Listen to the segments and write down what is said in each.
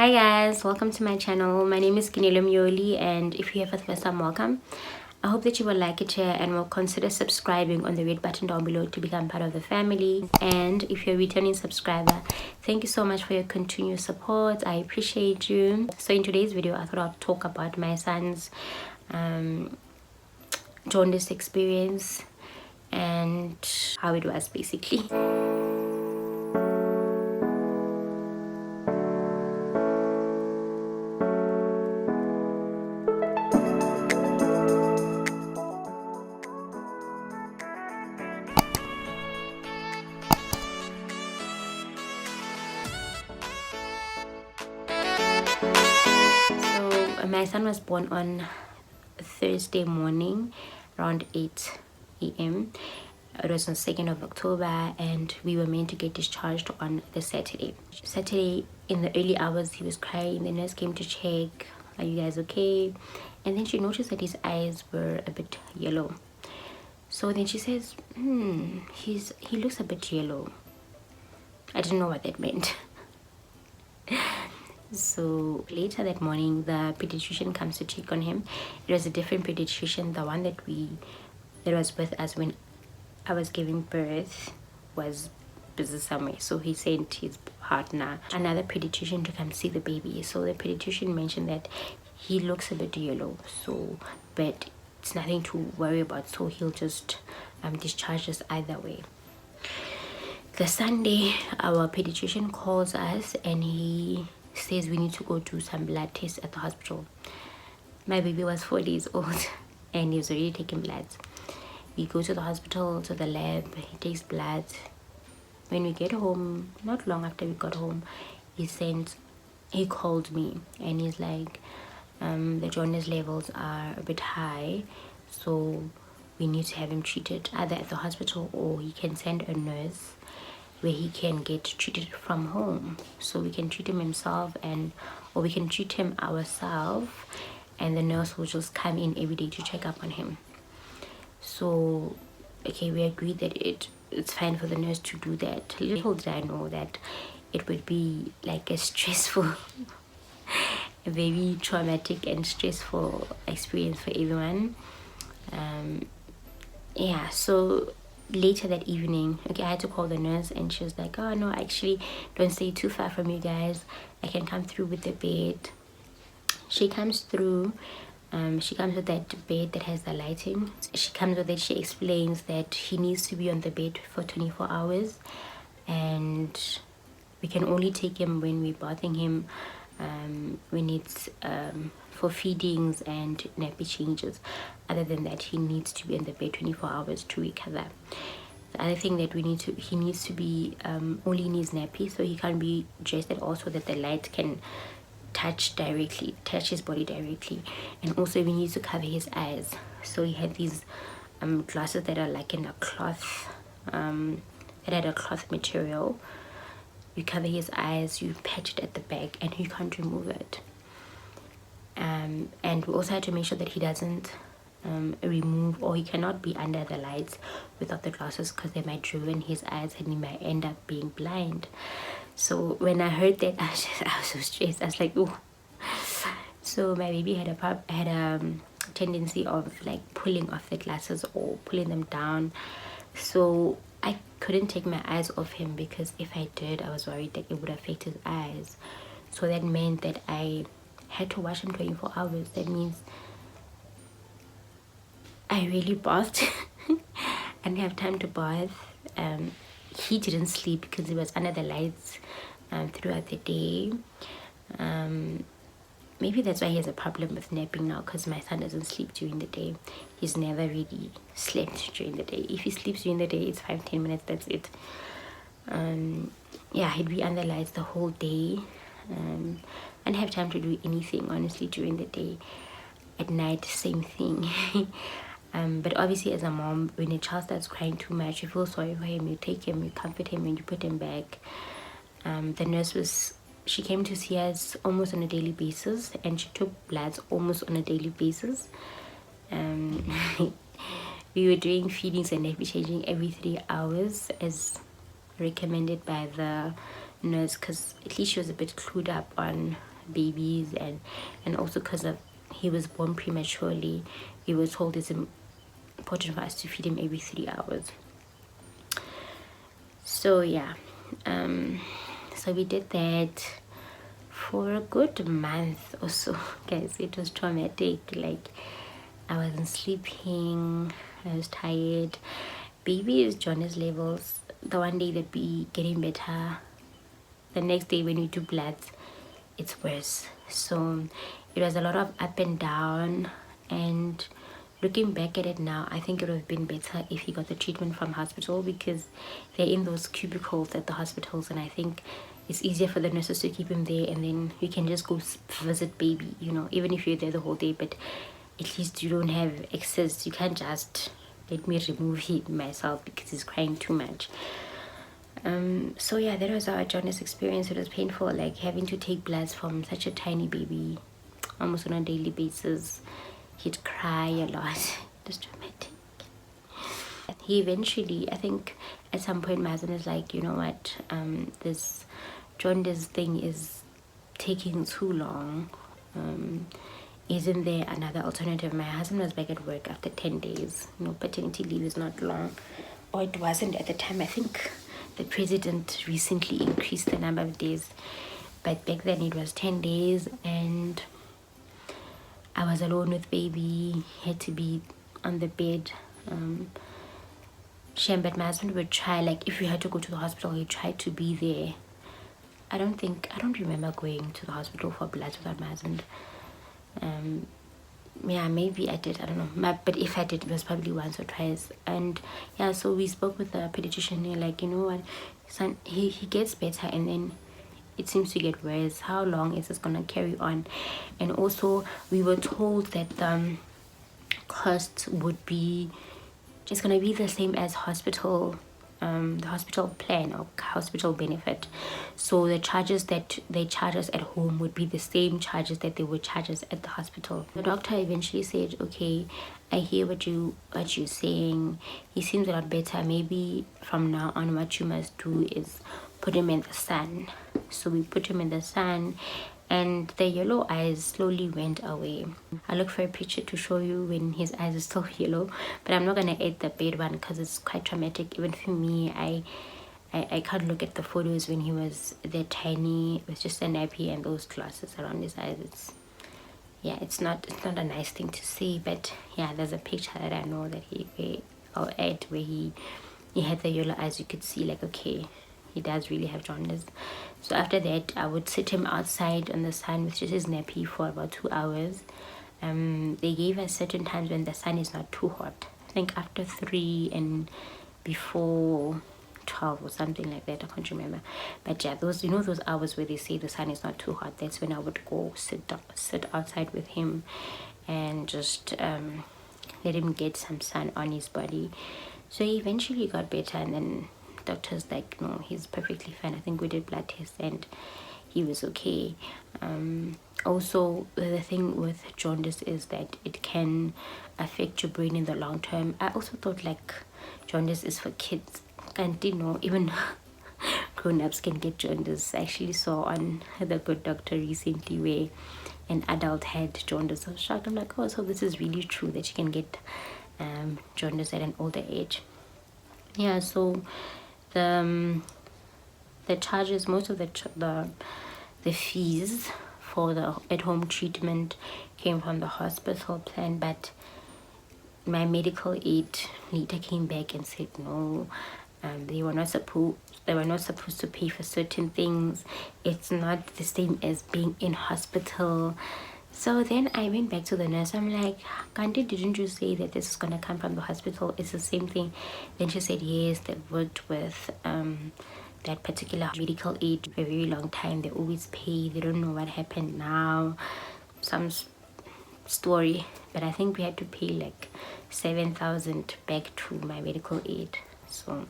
Hi guys, welcome to my channel. My name is Keneiloe Myoli, and if you're here for the first time, welcome. I hope that you will like it here and will consider subscribing on the red button down below to become part of the family. And if you're a returning subscriber, thank you so much for your continued support. I appreciate you. So in today's video, I thought I'd talk about my son's jaundice experience and how it was basically. My son was born on Thursday morning around 8 a.m. It was on 2nd of October, and we were meant to get discharged on the Saturday. Saturday in the early hours he was crying. The nurse came to check, are you guys okay? And then she noticed that his eyes were a bit yellow. So then she says, he looks a bit yellow. I didn't know what that meant. So later that morning, the pediatrician comes to check on him. It was a different pediatrician. The one that was with us when I was giving birth was busy somewhere, so he sent his partner, another pediatrician, to come see the baby. So the pediatrician mentioned that he looks a bit yellow, so but it's nothing to worry about, so he'll just discharge us either way. The Sunday, our pediatrician calls us and he says we need to go do some blood tests at the hospital. My baby was 4 days old and he was already taking blood. We go to the hospital, to the lab, he takes blood. When we get home, not long after we got home, he called me and he's like, the jaundice levels are a bit high, so we need to have him treated either at the hospital, or he can send a nurse where he can get treated from home. So we can treat him himself, or we can treat him ourselves, and the nurse will just come in every day to check up on him. So okay, we agreed that it's fine for the nurse to do that. Little did I know that it would be like a stressful a very traumatic and stressful experience for everyone. Yeah, so later that evening, okay, I had to call the nurse and she was like, oh no, actually don't stay too far from you guys, I can come through with the bed. She comes through, she comes with that bed that has the lighting. She comes with it. She explains that he needs to be on the bed for 24 hours and we can only take him when we're bathing him, when it's for feedings and nappy changes. Other than that, he needs to be on the bed 24 hours to recover. The other thing that he needs to be only in his nappy, so he can't be dressed at all, so that the light can touch his body directly. And also we need to cover his eyes, so he had these glasses that are like in a cloth, that had a cloth material. You cover his eyes, you patch it at the back, and you can't remove it. And we also had to make sure that he doesn't remove, or he cannot be under the lights without the glasses, because they might ruin his eyes and he might end up being blind. So when I heard that, I was so stressed. I was like, oh. So my baby had a tendency of like pulling off the glasses or pulling them down, so I couldn't take my eyes off him, because if I did, I was worried that it would affect his eyes. So that meant that I had to watch him 24 hours. That means I really bathed. I didn't have time to bath. He didn't sleep because he was under the lights throughout the day. Maybe that's why he has a problem with napping now, because my son doesn't sleep during the day. He's never really slept during the day. If he sleeps during the day, it's 5-10 minutes, that's it. Yeah, he'd be under lights the whole day. I didn't have time to do anything, honestly, during the day. At night, same thing. But obviously, as a mom, when a child starts crying too much, you feel sorry for him, you take him, you comfort him, and you put him back. The nurse she came to see us almost on a daily basis, and she took bloods almost on a daily basis. We were doing feedings and nappy changing every 3 hours, as recommended by the nurse, because at least she was a bit clued up on babies, and also because of he was born prematurely, we were told it's important for us to feed him every 3 hours. So yeah, so we did that for a good month or so, guys. It was traumatic. Like, I wasn't sleeping, I was tired. Baby's jaundice levels, the one day that be getting better, the next day when we do bloods, it's worse. So it was a lot of up and down, and looking back at it now, I think it would have been better if he got the treatment from hospital, because they're in those cubicles at the hospitals, and I think it's easier for the nurses to keep him there, and then you can just go visit baby, you know, even if you're there the whole day, but at least you don't have access. You can't just let me remove him myself because he's crying too much. So yeah, that was our jaundice experience. It was painful, like having to take bloods from such a tiny baby almost on a daily basis. He'd cry a lot. It was dramatic. He eventually, I think at some point my husband was like, you know what, this jaundice thing is taking too long. Isn't there another alternative? My husband was back at work after 10 days. You know, paternity leave is not long, or it wasn't at the time. I think the president recently increased the number of days, but back then it was 10 days, and I was alone with baby. He had to be on the bed. Shame, but my husband would try, like if we had to go to the hospital, he tried to be there. I don't remember going to the hospital for blood without my husband. Yeah, maybe I did, I don't know, but if I did, it was probably once or twice. And yeah, so we spoke with the pediatrician. They're like, you know what, son, he gets better and then it seems to get worse. How long is this gonna carry on? And also we were told that the cost would be, it's gonna be the same as hospital, the hospital plan or hospital benefit. So the charges that they charge us at home would be the same charges that they would charge us at the hospital. The doctor eventually said, okay, I hear what you're saying. He seems a lot better. Maybe from now on what you must do is put him in the sun. So we put him in the sun, and the yellow eyes slowly went away. I look for a picture to show you when his eyes are still yellow, but I'm not gonna add the bad one because it's quite traumatic. Even for me, I can't look at the photos when he was that tiny with just a nappy and those glasses around his eyes. It's not a nice thing to see. But yeah, there's a picture that I know that I'll add where he had the yellow eyes. You could see, like, okay, he does really have jaundice. So after that, I would sit him outside in the sun with just his nappy for about 2 hours. They gave us certain times when the sun is not too hot. I think after 3 and before 12 or something like that. I can't remember. But yeah, those, you know, those hours where they say the sun is not too hot, that's when I would go sit outside with him and just let him get some sun on his body. So he eventually got better, and then doctor's like, no, he's perfectly fine. I think we did blood tests and he was okay. Also, the thing with jaundice is that it can affect your brain in the long term. I also thought like jaundice is for kids, and you know, even grown-ups can get jaundice. I actually saw on The Good Doctor recently where an adult had jaundice. I was shocked. I'm like, oh, so this is really true that you can get jaundice at an older age. Yeah, so the charges, most of the fees for the at-home treatment came from the hospital plan, but my medical aid later came back and said no, they were not supposed to pay for certain things. It's not the same as being in hospital. So then I went back to the nurse. I'm like, Gandhi, didn't you say that this is gonna come from the hospital? It's the same thing. Then she said yes, they've worked with that particular medical aid for a very long time. They always pay. They don't know what happened now. Some story, but I think we had to pay like 7,000 back to my medical aid. So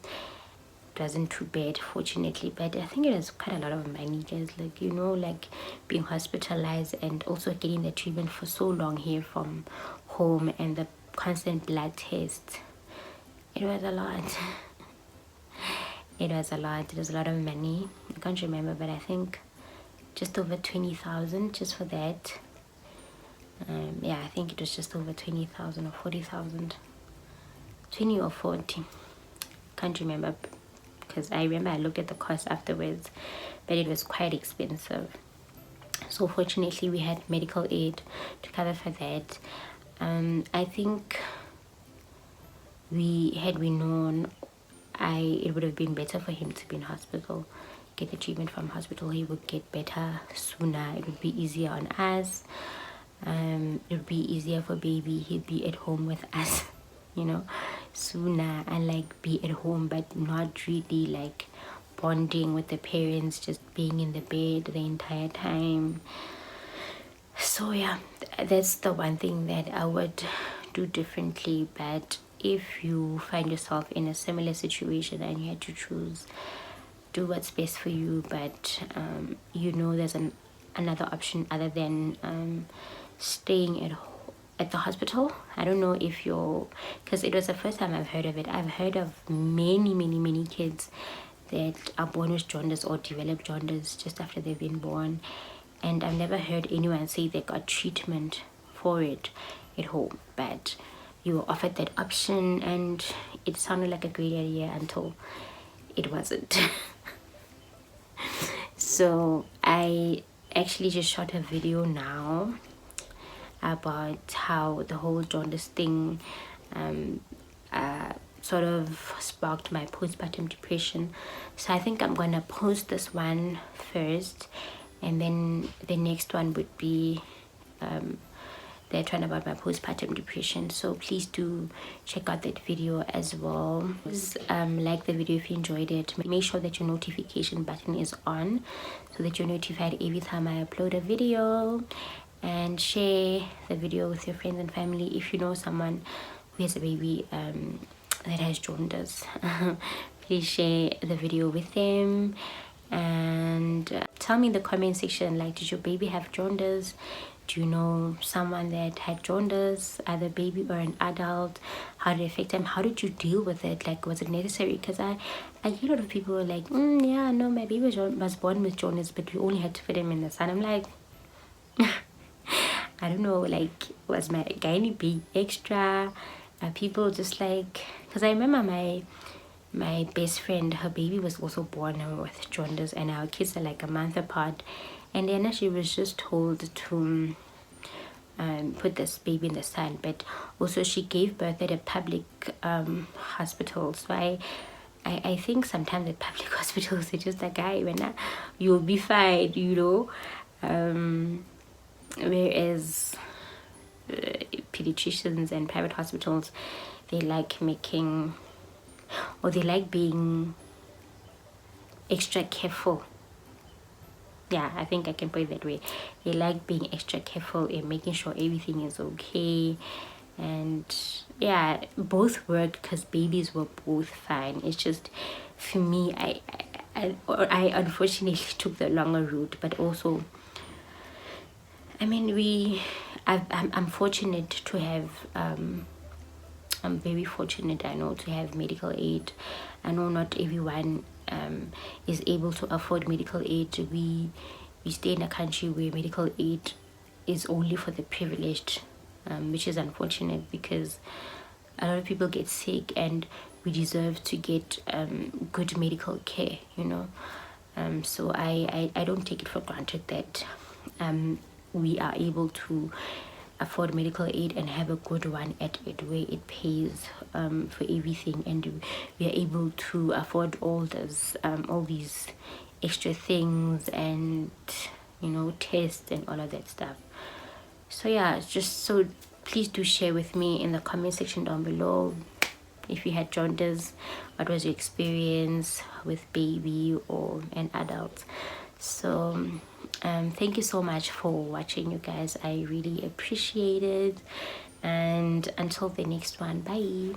it wasn't too bad, fortunately, but I think it was quite a lot of money, guys. Like, you know, like being hospitalized and also getting the treatment for so long here from home and the constant blood tests. It was a lot. It was a lot. It was a lot of money. I can't remember, but I think just over 20,000 just for that. Yeah, I think it was just over 20,000 or 40,000. 20 or 40. Can't remember, because I remember I looked at the cost afterwards, but it was quite expensive. So fortunately we had medical aid to cover for that. I think had we known, it would have been better for him to be in hospital, get the treatment from hospital. He would get better sooner. It would be easier on us. It would be easier for baby. He'd be at home with us, you know, sooner, and like be at home, but not really like bonding with the parents, just being in the bed the entire time. So yeah, that's the one thing that I would do differently. But if you find yourself in a similar situation and you had to choose, do what's best for you. But you know, there's another option other than staying at the hospital. I don't know if because it was the first time I've heard of it. I've heard of many kids that are born with jaundice or develop jaundice just after they've been born, and I've never heard anyone say they got treatment for it at home. But you were offered that option, and it sounded like a great idea until it wasn't. So I actually just shot a video now about how the whole jaundice thing sort of sparked my postpartum depression. So I think I'm gonna post this one first, and then the next one would be that one about my postpartum depression. So please do check out that video as well. Like the video if you enjoyed it. Make sure that your notification button is on so that you're notified every time I upload a video, and share the video with your friends and family. If you know someone who has a baby that has jaundice, please share the video with them. And tell me in the comment section, like, did your baby have jaundice? Do you know someone that had jaundice, either baby or an adult? How did it affect them? How did you deal with it? Like, was it necessary? Because I hear a lot of people are like, yeah, no, my baby was born with jaundice, but we only had to fit him in the sun. I'm like, I don't know, like, was my gynae be extra? People just like, because I remember my best friend, her baby was also born with jaundice, and our kids are like a month apart, and then she was just told to put this baby in the sun. But also she gave birth at a public hospital. So I think sometimes at public hospitals it's just like, you'll be fine, you know. Whereas pediatricians and private hospitals, they like making, or they like being extra careful. Yeah, I think I can put it that way. They like being extra careful in making sure everything is okay. And yeah, both worked because babies were both fine. It's just, for me, I unfortunately took the longer route. But also, I mean, I'm fortunate to have I'm very fortunate, I know, to have medical aid. I know not everyone is able to afford medical aid. We stay in a country where medical aid is only for the privileged, which is unfortunate, because a lot of people get sick and we deserve to get good medical care, you know. So I don't take it for granted that we are able to afford medical aid and have a good one at it, where it pays for everything, and we are able to afford all these extra things, and you know, tests and all of that stuff. So yeah, it's just, so please do share with me in the comment section down below if you had jaundice, what was your experience with baby or an adult. So thank you so much for watching, you guys. I really appreciate it, and until the next one, bye.